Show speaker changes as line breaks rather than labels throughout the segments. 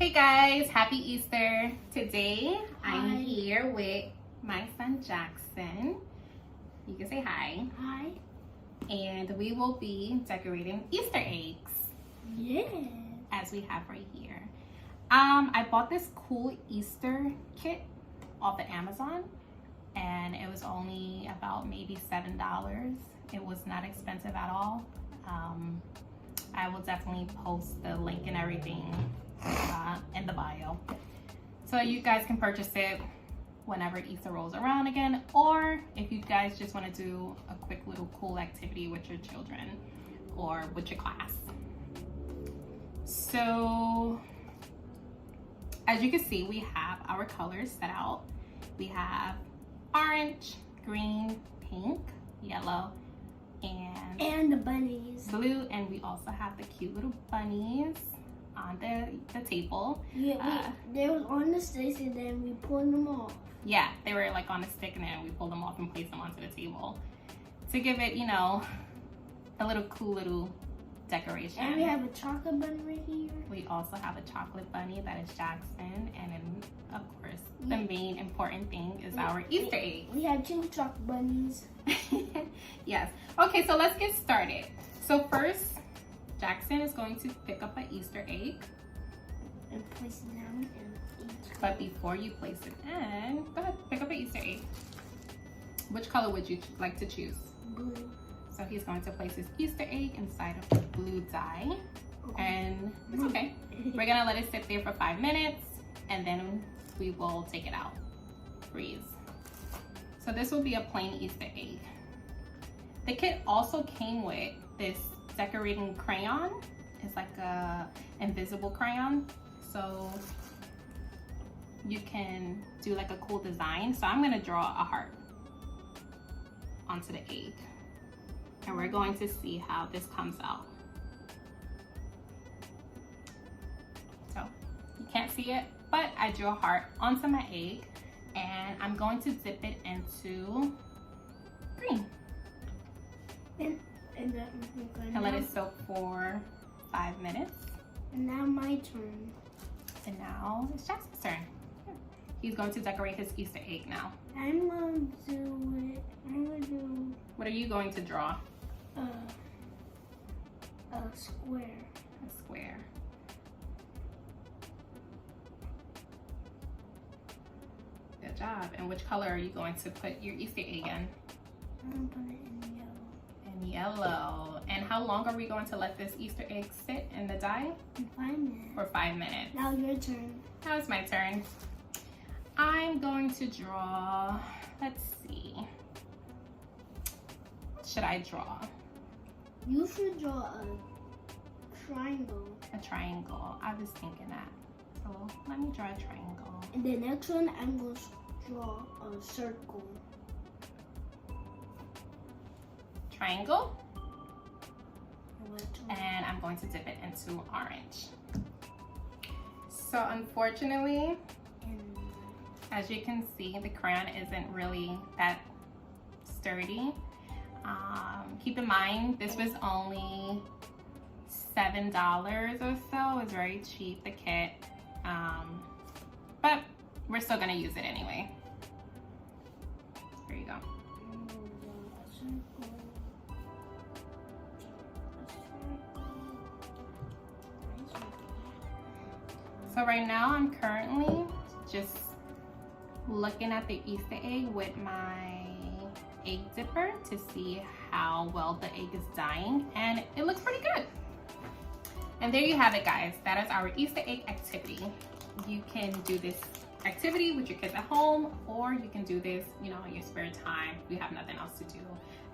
Hey guys, happy Easter. Today I'm
Hi.
here with my son Jackson. You can say hi.
Hi.
And we will be decorating Easter eggs
Yeah.
as we have right here. I bought this cool Easter kit off of Amazon and it was only about maybe $7. It was not expensive at all. I will definitely post the link and everything in the bio, so you guys can purchase it whenever Easter rolls around again, or if you guys just want to do a quick little cool activity with your children or with your class. So as you can see, we have our colors set out. We have orange, green, pink, yellow, and
the bunnies.
blue, and we also have the cute little bunnies on the table.
Yeah, they was on the station, then we pulled them off.
Yeah, they were like on a stick and then we pulled them off and placed them onto the table to give it, you know, a little cool little decoration.
And we have a chocolate bunny right here.
We also have a chocolate bunny that is Jackson, and then of course the main important thing is our Easter egg.
We have 2 chocolate bunnies.
Yes. Okay, so let's get started. So first, Jackson is going to pick up an Easter egg.
And place it down in each.
But before you place it in, go ahead, pick up an Easter egg. Which color would you like to choose?
Blue.
So he's going to place his Easter egg inside of the blue dye. And it's okay. We're gonna let it sit there for 5 minutes and then we will take it out. Freeze. So this will be a plain Easter egg. The kit also came with this decorating crayon. It's like a invisible crayon. So you can do like a cool design. So I'm gonna draw a heart onto the egg. And we're going to see how this comes out. So you can't see it, but I drew a heart onto my egg and I'm going to dip it into green. And let it soak for 5 minutes.
And now my turn.
And now it's Jackson's turn. He's going to decorate his Easter egg now.
I'm gonna do it. I'm gonna do
What are you going to draw?
a square.
A square. Good job. And which color are you going to put your Easter egg in?
I'm gonna put it in yellow.
In yellow. And how long are we going to let this Easter egg sit in the dye?
In 5 minutes.
For 5 minutes.
Now your turn.
Now it's my turn. I'm going to draw, let's see. What should I draw?
You should draw a triangle.
A triangle. I was thinking that. So let me draw a triangle.
And the next one, I'm going to draw a circle.
Triangle. And I'm going to dip it into orange. So unfortunately, as you can see, the crayon isn't really that sturdy. Keep in mind, this was only $7 or so. It's very cheap, the kit. But we're still gonna use it anyway. Here you go. So right now I'm currently just looking at the Easter egg with my egg dipper to see how well the egg is dyeing, and it looks pretty good. And there you have it, guys. That is our Easter egg activity. You can do this activity with your kids at home, or you can do this, you know, in your spare time if you have nothing else to do.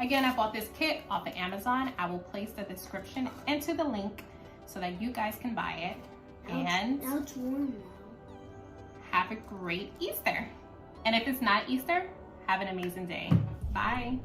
Again, I bought this kit off of Amazon. I will place the description into the link so that you guys can buy it. And
now it's warm now.
have a great Easter. And if it's not Easter, have an amazing day. Bye.